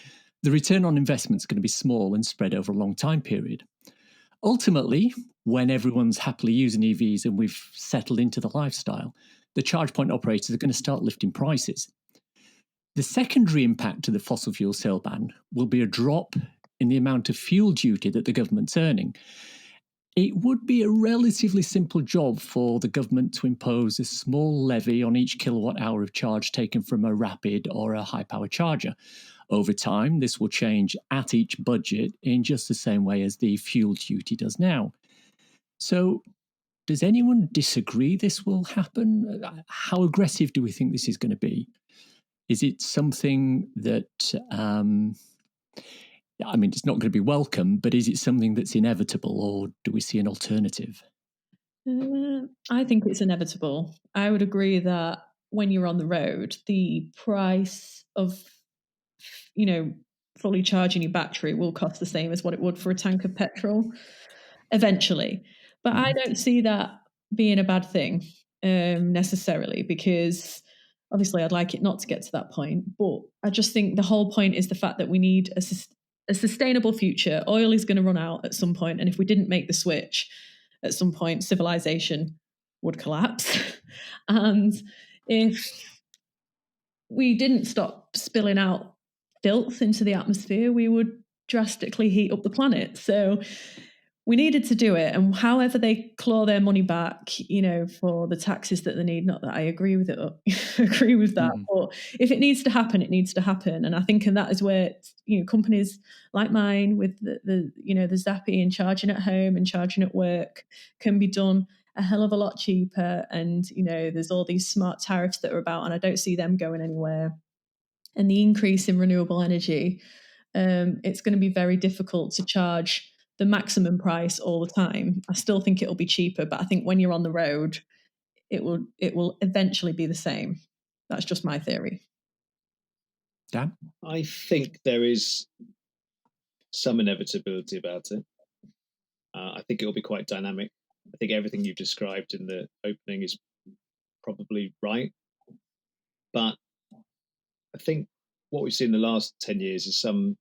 the return on investment is going to be small and spread over a long time period. Ultimately, when everyone's happily using EVs and we've settled into the lifestyle, the charge point operators are going to start lifting prices. The secondary impact to the fossil fuel sale ban will be a drop in the amount of fuel duty that the government's earning. It would be a relatively simple job for the government to impose a small levy on each kilowatt hour of charge taken from a rapid or a high power charger. Over time, this will change at each budget in just the same way as the fuel duty does now. So, does anyone disagree this will happen? How aggressive do we think this is going to be? Is it something that, it's not going to be welcome, but is it something that's inevitable, or do we see an alternative? I think it's inevitable. I would agree that when you're on the road, the price of, fully charging your battery will cost the same as what it would for a tank of petrol eventually. But I don't see that being a bad thing necessarily, because obviously I'd like it not to get to that point. But I just think the whole point is the fact that we need a sustainable future. Oil is going to run out at some point, and if we didn't make the switch at some point, civilization would collapse. And if we didn't stop spilling out filth into the atmosphere, we would drastically heat up the planet. So we needed to do it, and however they claw their money back, for the taxes that they need. Not that I agree with it, agree with that, but if it needs to happen, it needs to happen. And I think, and that is where companies like mine with the Zappi and charging at home and charging at work can be done a hell of a lot cheaper. And there's all these smart tariffs that are about, and I don't see them going anywhere. And the increase in renewable energy, it's going to be very difficult to charge the maximum price all the time. I still think it'll be cheaper, but I think when you're on the road, it will eventually be the same. That's just my theory. Dan? I think there is some inevitability about it. I think it will be quite dynamic. I think everything you've described in the opening is probably right. But I think what we've seen in the last 10 years is some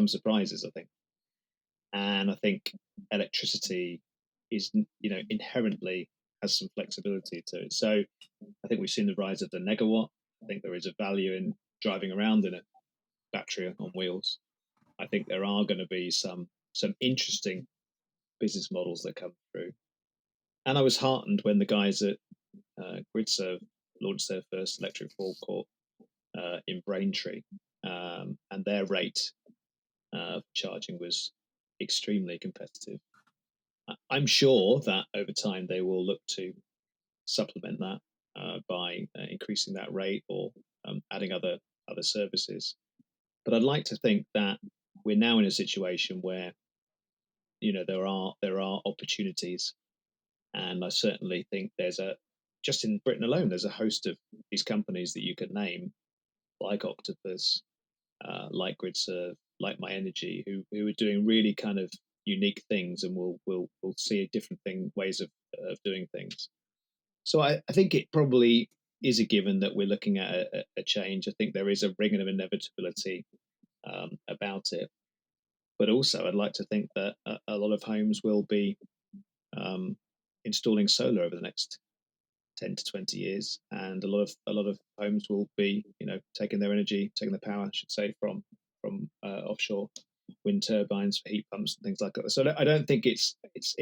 surprises, I think. And I think electricity is, inherently has some flexibility to it. So I think we've seen the rise of the negawatt. I think there is a value in driving around in a battery on wheels. I think there are going to be some interesting business models that come through. And I was heartened when the guys at GridServe launched their first electric forecourt in Braintree, and their rate of charging was extremely competitive. I'm sure that over time they will look to supplement that by increasing that rate or adding other services. But I'd like to think that we're now in a situation where there are opportunities, and I certainly think just in Britain alone there's a host of these companies that you could name, like Octopus, like GridServe, like My Energy, who are doing really kind of unique things, and we'll see different ways of doing things. So I think it probably is a given that we're looking at a change. I think there is a ring of inevitability about it. But also, I'd like to think that a lot of homes will be installing solar over the next 10 to 20 years, and a lot of homes will be, taking the power, I should say, from offshore wind turbines for heat pumps and things like that. So I don't think it's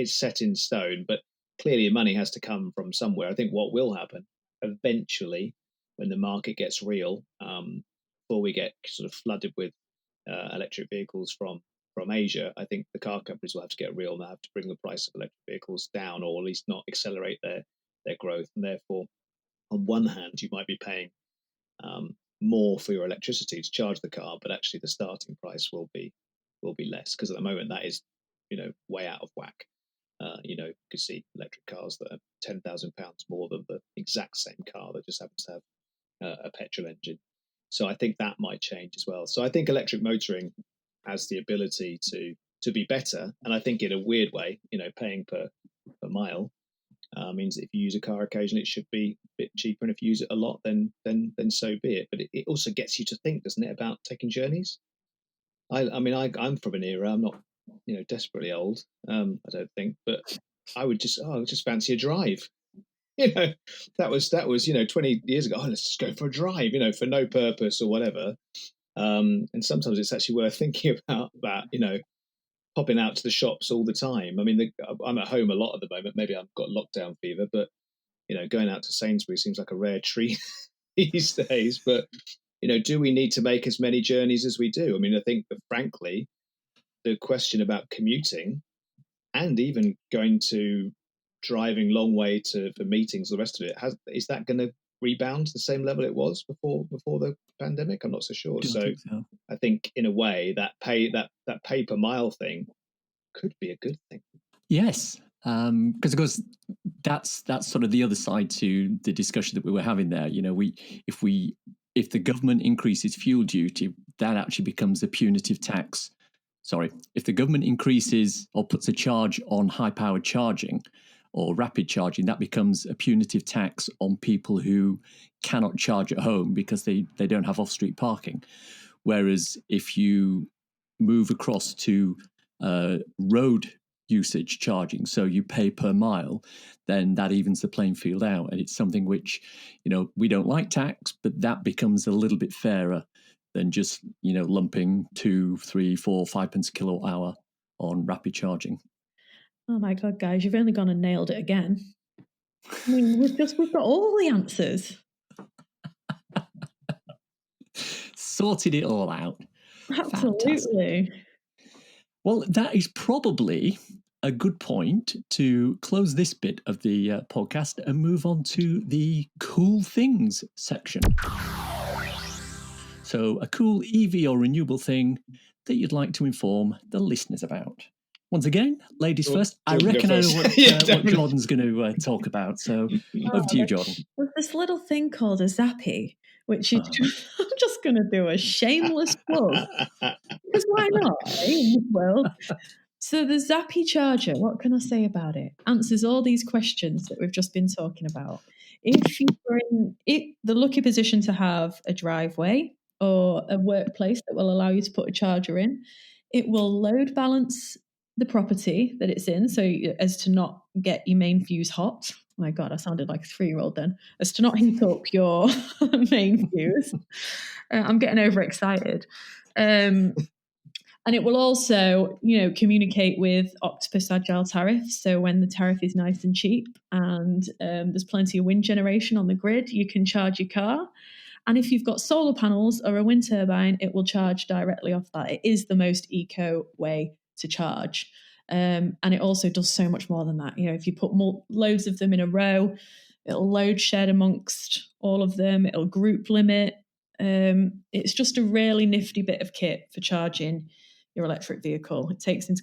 set in stone, but clearly money has to come from somewhere. I think what will happen eventually, when the market gets real, before we get sort of flooded with electric vehicles from Asia, I think the car companies will have to get real, and they'll have to bring the price of electric vehicles down, or at least not accelerate their growth. And therefore, on one hand, you might be paying more for your electricity to charge the car, but actually the starting price will be less, because at the moment that is way out of whack. You could see electric cars that are £10,000 more than the exact same car that just happens to have a petrol engine. So I think that might change as well. So I think electric motoring has the ability to be better, and I think in a weird way, paying per mile means that if you use a car occasionally, it should be a bit cheaper, and if you use it a lot, then so be it. But it also gets you to think, doesn't it, about taking journeys? I'm from an era. I'm not, desperately old. I don't think, but I would just fancy a drive. That was 20 years ago. Oh, let's just go for a drive. For no purpose or whatever. And sometimes it's actually worth thinking about that. Popping out to the shops all the time. I mean, I'm at home a lot at the moment. Maybe I've got lockdown fever, but going out to Sainsbury's seems like a rare treat these days. But do we need to make as many journeys as we do? I mean, I think that, frankly, the question about commuting and even going to driving long way for meetings, the rest of it, is that going to rebound to the same level it was before the pandemic? I'm not so sure. So I think in a way that pay per mile thing could be a good thing. Yes, because of course that's sort of the other side to the discussion that we were having there. If the government increases fuel duty, that actually becomes a punitive tax. Sorry, if the government increases or puts a charge on high-powered charging or rapid charging, that becomes a punitive tax on people who cannot charge at home because they don't have off-street parking. Whereas if you move across to road usage charging, so you pay per mile, then that evens the playing field out. And it's something which, we don't like tax, but that becomes a little bit fairer than just, lumping 2, 3, 4, 5 pence a kilowatt hour on rapid charging. Oh my God, guys, you've only gone and nailed it again. I mean, we've got all the answers. Sorted it all out. Absolutely. Fantastic. Well, that is probably a good point to close this bit of the podcast and move on to the cool things section. So, a cool EV or renewable thing that you'd like to inform the listeners about. Once again, ladies first. I reckon I know what Jordan's going to talk about. So, over to you, Jordan. There's this little thing called a Zappy, which is I'm just going to do a shameless plug. Because why not, in this world? So the Zappy charger, what can I say about it? Answers all these questions that we've just been talking about. If you're in the lucky position to have a driveway or a workplace that will allow you to put a charger in, it will load balance the property that it's in, so as to not get your main fuse hot. Oh my God, I sounded like a 3-year-old then. As to not heat up your main fuse. I'm getting overexcited. And it will also, communicate with Octopus Agile tariffs. So when the tariff is nice and cheap and there's plenty of wind generation on the grid, you can charge your car. And if you've got solar panels or a wind turbine, it will charge directly off that. It is the most eco way to charge. And it also does so much more than that. If you put loads of them in a row, it'll load shed amongst all of them. It'll group limit. It's just a really nifty bit of kit for charging your electric vehicle. It takes into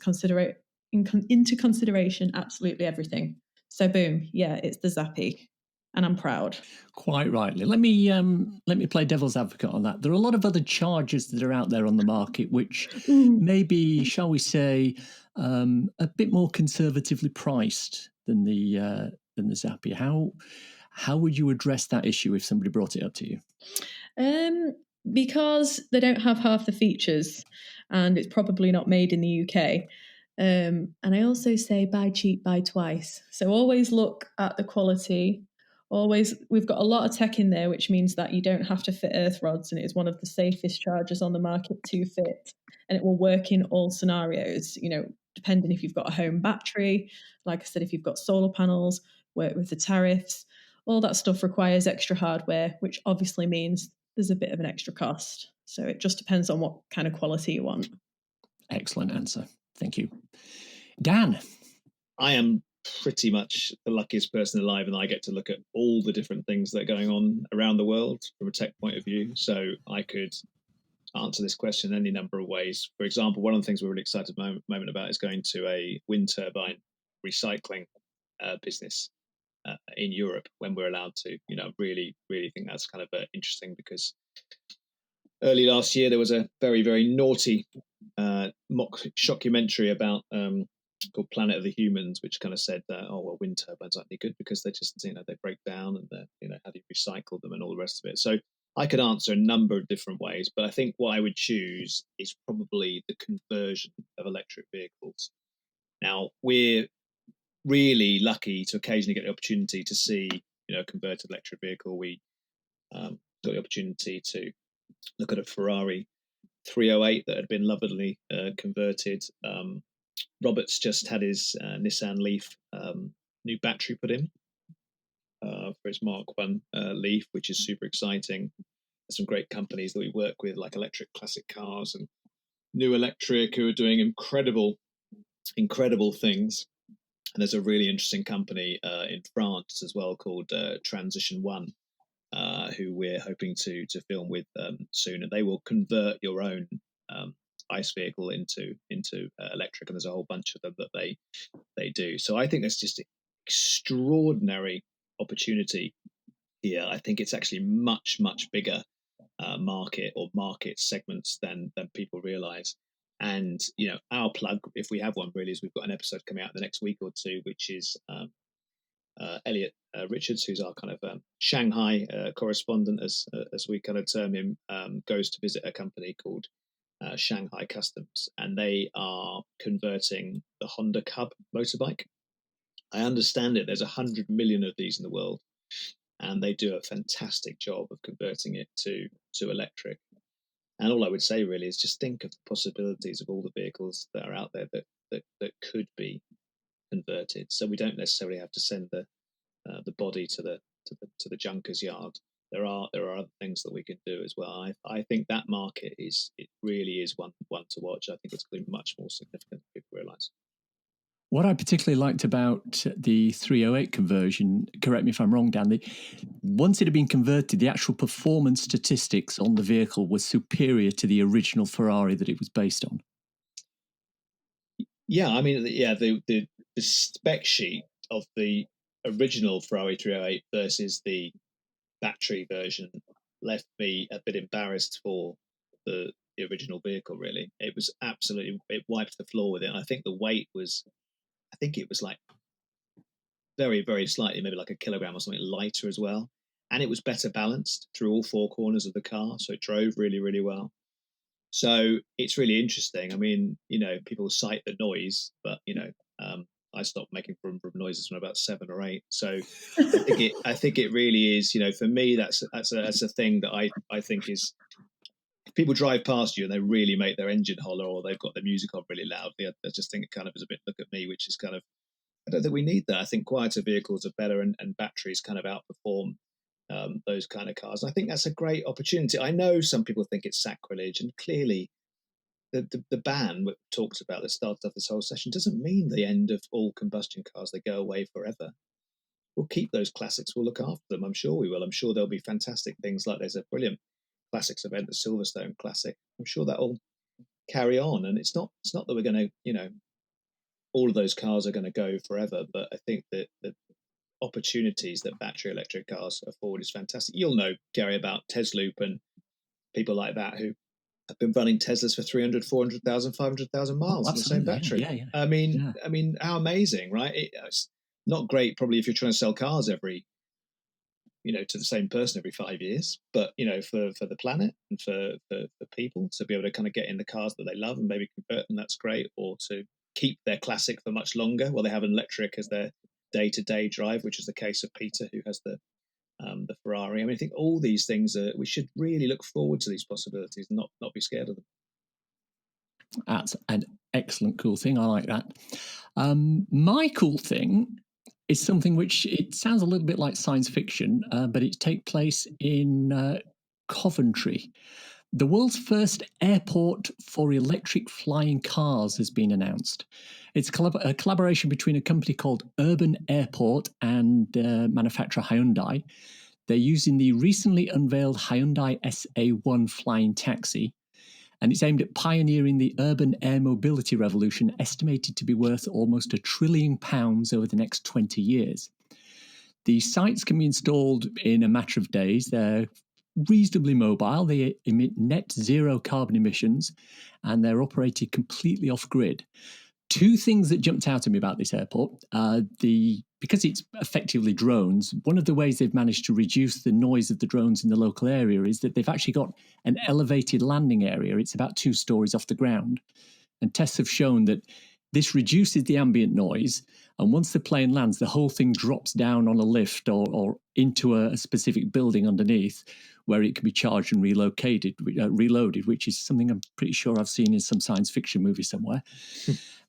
consideration absolutely everything. So boom, yeah, it's the Zappy, and I'm proud. Quite rightly. Let me play devil's advocate on that. There are a lot of other chargers that are out there on the market, which maybe, shall we say, a bit more conservatively priced than the Zappy. How would you address that issue if somebody brought it up to you? Because they don't have half the features, and it's probably not made in the UK. And I also say buy cheap, buy twice. So always look at the quality. We've got a lot of tech in there, which means that you don't have to fit earth rods, and it is one of the safest chargers on the market to fit, and it will work in all scenarios. Depending if you've got a home battery, like I said, if you've got solar panels, work with the tariffs. All that stuff requires extra hardware, which obviously means there's a bit of an extra cost. So it just depends on what kind of quality you want. Excellent answer. Thank you. Dan? I am pretty much the luckiest person alive, and I get to look at all the different things that are going on around the world from a tech point of view. So I could answer this question in any number of ways. For example, one of the things we're really excited at the moment about is going to a wind turbine recycling business in Europe when we're allowed to. Really, really think that's kind of interesting, because early last year there was a very, very naughty mock shockumentary about called Planet of the Humans, which kind of said that, wind turbines aren't any good because they just, they break down, and how do you recycle them and all the rest of it. So I could answer a number of different ways, but I think what I would choose is probably the conversion of electric vehicles. Now, we're really lucky to occasionally get the opportunity to see, a converted electric vehicle. We got the opportunity to look at a Ferrari 308 that had been lovingly converted. Robert's just had his Nissan Leaf new battery put in for his Mark 1 Leaf, which is super exciting. There's some great companies that we work with, like Electric Classic Cars and New Electric, who are doing incredible things. And there's a really interesting company in France as well called Transition One, who we're hoping to film with soon, and they will convert your own ICE vehicle into electric, and there's a whole bunch of them that they do. So I think there's just an extraordinary opportunity here. I think it's actually much bigger market or market segments than people realize. And our plug, if we have one, really, is we've got an episode coming out in the next week or two, which is Elliot Richards, who's our kind of Shanghai correspondent, as we kind of term him, goes to visit a company called Shanghai Customs, and they are converting the Honda Cub motorbike. I understand it. There's 100 million of these in the world, and they do a fantastic job of converting it to electric. And all I would say really is just think of the possibilities of all the vehicles that are out there that could be converted. So we don't necessarily have to send the body to the junker's yard. There are other things that we can do as well. I think that market really is one to watch. I think it's going to be much more significant than people realise. What I particularly liked about the 308 conversion, correct me if I'm wrong, Dan, once it had been converted, the actual performance statistics on the vehicle were superior to the original Ferrari that it was based on. Yeah, I mean, the spec sheet of the original Ferrari 308 versus the battery version left me a bit embarrassed for the original vehicle. Really, it was absolutely, it wiped the floor with it. And I think the weight was, it was like very, very slightly, maybe like a kilogram or something lighter as well. And it was better balanced through all four corners of the car, so it drove really, really well. So it's really interesting. I mean, people cite the noise, but I stopped making brum brum noises when I was about 7 or 8. So I think it really is. For me, that's a thing that I think is. If people drive past you and they really make their engine holler, or they've got their music on really loudly, I just think it kind of is a bit look at me, which is kind of, I don't think we need that. I think quieter vehicles are better, and batteries kind of outperform those kind of cars. And I think that's a great opportunity. I know some people think it's sacrilege, and clearly the ban that talks about that started off this whole session doesn't mean the end of all combustion cars. They go away forever. We'll keep those classics. We'll look after them. I'm sure we will. I'm sure there'll be fantastic things, like there's a brilliant classics event, the Silverstone Classic. I'm sure that'll carry on. And it's not that we're going to, all of those cars are going to go forever. But I think that the opportunities that battery electric cars afford is fantastic. You'll know, Gary, about Tesloop and people like that who have been running Teslas for 300, 400,000, 500,000 miles on the same battery. Yeah. I mean, how amazing, right? It's not great probably if you're trying to sell cars every, to the same person every 5 years, but for the planet and for people to be able to kind of get in the cars that they love and maybe convert them, that's great. Or to keep their classic for much longer while they have an electric as their day-to-day drive, which is the case of Peter, who has the Ferrari. I mean, I think all these things we should really look forward to these possibilities and not be scared of them. That's an excellent, cool thing. I like that. My cool thing is something which it sounds a little bit like science fiction, but it takes place in Coventry. The world's first airport for electric flying cars has been announced. It's a collaboration between a company called Urban Airport and manufacturer Hyundai. They're using the recently unveiled Hyundai SA1 flying taxi, and it's aimed at pioneering the urban air mobility revolution, estimated to be worth almost £1 trillion over the next 20 years. The sites can be installed in a matter of days. They're reasonably mobile. They emit net zero carbon emissions, and they're operated completely off-grid. Two things that jumped out at me about this airport. Because it's effectively drones, one of the ways they've managed to reduce the noise of the drones in the local area is that they've actually got an elevated landing area. It's about 2 stories off the ground. And tests have shown that this reduces the ambient noise. And once the plane lands, the whole thing drops down on a lift or into a specific building underneath, where it can be charged and reloaded, which is something I'm pretty sure I've seen in some science fiction movie somewhere.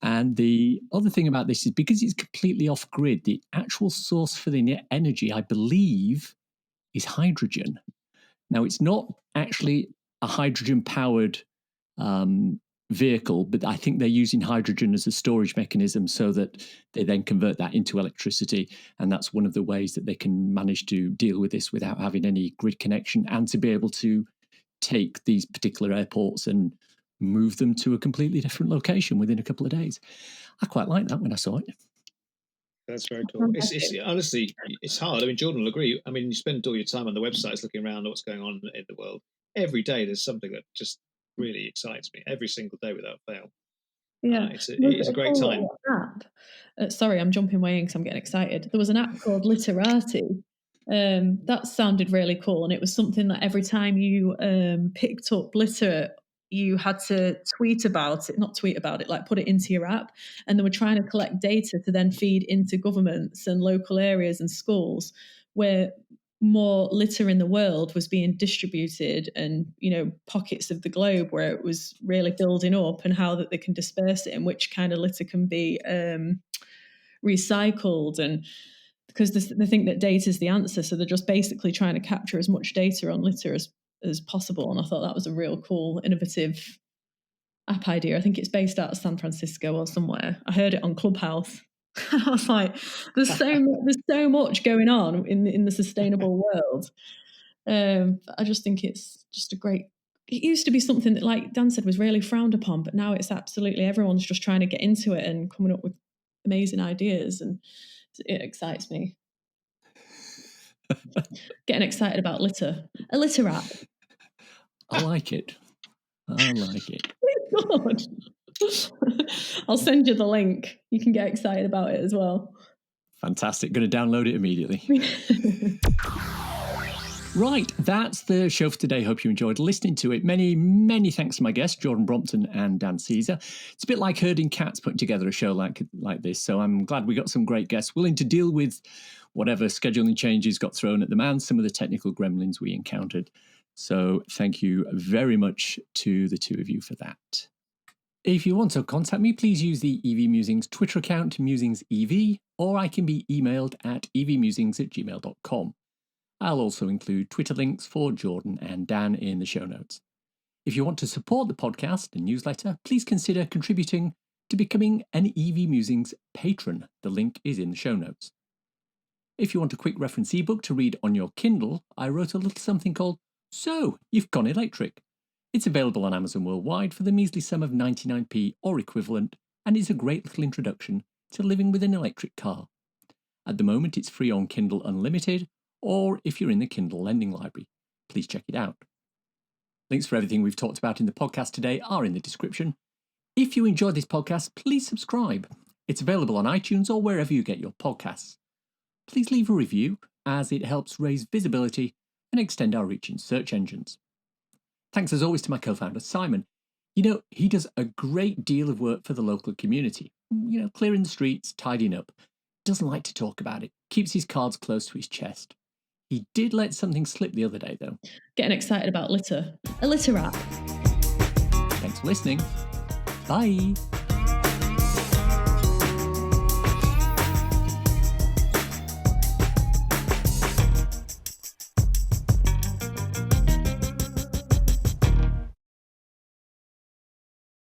And the other thing about this is because it's completely off-grid, the actual source for the energy, I believe, is hydrogen. Now, it's not actually a hydrogen-powered vehicle, but I think they're using hydrogen as a storage mechanism so that they then convert that into electricity. And that's one of the ways that they can manage to deal with this without having any grid connection, and to be able to take these particular airports and move them to a completely different location within a couple of days. I quite like that when I saw it. That's very cool. It's honestly, it's hard. I mean, Jordan will agree. I mean, you spend all your time on the websites looking around at what's going on in the world. Every day there's something that just really excites me, every single day without fail. Yeah, it is a great time. Sorry, I'm jumping way in because I'm getting excited. There was an app called Literati. That sounded really cool, and it was something that every time you picked up litter, you had to put it into your app, and they were trying to collect data to then feed into governments and local areas and schools where more litter in the world was being distributed, and pockets of the globe where it was really building up, and how that they can disperse it and which kind of litter can be recycled. And because they think that data is the answer, so they're just basically trying to capture as much data on litter as possible. And I thought that was a real cool, innovative app idea. I think it's based out of San Francisco or somewhere. I heard it on Clubhouse. I was like, there's so much going on in the sustainable world. I just think it's just a great. It used to be something that, like Dan said, was really frowned upon, but now it's absolutely everyone's just trying to get into it and coming up with amazing ideas, and it excites me. Getting excited about litter. A litter app. I like it. Good. I'll send you the link. You can get excited about it as well. Fantastic. Going to download it immediately. Right, that's the show for today. Hope you enjoyed listening to it. Many, many thanks to my guests, Jordan Brompton and Dan Caesar. It's a bit like herding cats putting together a show like this, so I'm glad we got some great guests willing to deal with whatever scheduling changes got thrown at them and some of the technical gremlins we encountered. So thank you very much to the two of you for that. If you want to contact me, please use the EV Musings Twitter account, MusingsEV, or I can be emailed at evmusings@gmail.com. I'll also include Twitter links for Jordan and Dan in the show notes. If you want to support the podcast and newsletter, please consider contributing to becoming an EV Musings patron. The link is in the show notes. If you want a quick reference ebook to read on your Kindle, I wrote a little something called So You've Gone Electric. It's available on Amazon worldwide for the measly sum of 99p or equivalent, and is a great little introduction to living with an electric car. At the moment, it's free on Kindle Unlimited, or if you're in the Kindle Lending Library. Please check it out. Links for everything we've talked about in the podcast today are in the description. If you enjoyed this podcast, please subscribe. It's available on iTunes or wherever you get your podcasts. Please leave a review, as it helps raise visibility and extend our reach in search engines. Thanks as always to my co-founder, Simon. He does a great deal of work for the local community. Clearing the streets, tidying up. Doesn't like to talk about it. Keeps his cards close to his chest. He did let something slip the other day, though. Getting excited about litter. A litter app. Thanks for listening. Bye.